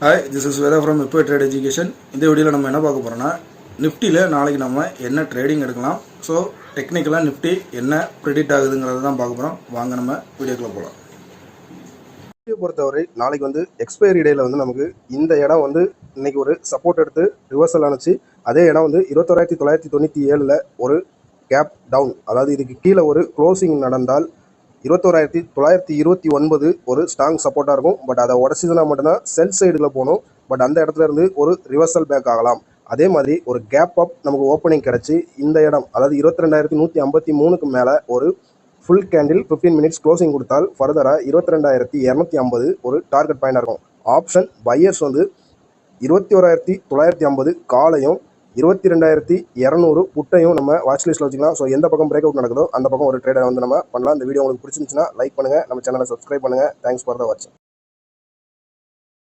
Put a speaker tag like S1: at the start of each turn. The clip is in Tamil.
S1: Hi, this is Veda from இப்போ ட்ரேட் எஜுகேஷன். இந்த வீடியோவில் நம்ம என்ன பார்க்க போகிறோம்னா, நிஃப்டியில் நாளைக்கு நம்ம என்ன ட்ரேடிங் எடுக்கலாம். ஸோ டெக்னிக்கலாக நிஃப்டி என்ன ப்ரெடிக்ட் ஆகுதுங்கிறத தான் பார்க்க போகிறோம். வாங்க நம்ம வீடியோக்குள்ளே போகலாம்.
S2: நிஃப்டியை பொறுத்தவரை நாளைக்கு எக்ஸ்பைரி டேயில் நமக்கு இந்த இடம் இன்னைக்கு ஒரு சப்போர்ட் எடுத்து ரிவர்சல் ஆனிச்சு. அதே இடம் 21,997 ஒரு கேப் டவுன், அதாவது இதுக்கு கீழே ஒரு க்ளோசிங் நடந்தால் 21,929 ஒரு ஸ்ட்ராங் சப்போர்ட்டாக இருக்கும். பட் அதை உடச்சிதுனா மட்டும்தான் செல் சைடில் போகணும். பட் அந்த இடத்துல இருந்து ஒரு ரிவர்சல் பேக் ஆகலாம். அதே மாதிரி ஒரு கேப் அப் நமக்கு ஓப்பனிங் கிடச்சி இந்த இடம், அதாவது 22,153க்கு மேலே ஒரு ஃபுல் கேண்டில் 15 மினிட்ஸ் க்ளோசிங் கொடுத்தால் ஃபர்தராக 22,250 ஒரு டார்கெட் பாயிண்டாக இருக்கும். ஆப்ஷன் பையர்ஸ் 21,950 காலையும் 22,200 புட்டையும் நம்ம வாட்ச் லிஸ்ட்டில் வச்சுக்கலாம். ஸோ எந்த பக்கம் பிரேக் அவுட் நடக்குதோ அந்த பக்கம் ஒரு ட்ரேடை நம்ம பண்ணலாம். இந்த வீடியோ உங்களுக்கு பிடிச்சிருந்துச்சுன்னா லைக் பண்ணுங்கள், நம்ம சேனலை சப்ஸ்கிரைப் பண்ணுங்கள். தேங்க்ஸ் ஃபார் த வாட்சிங்.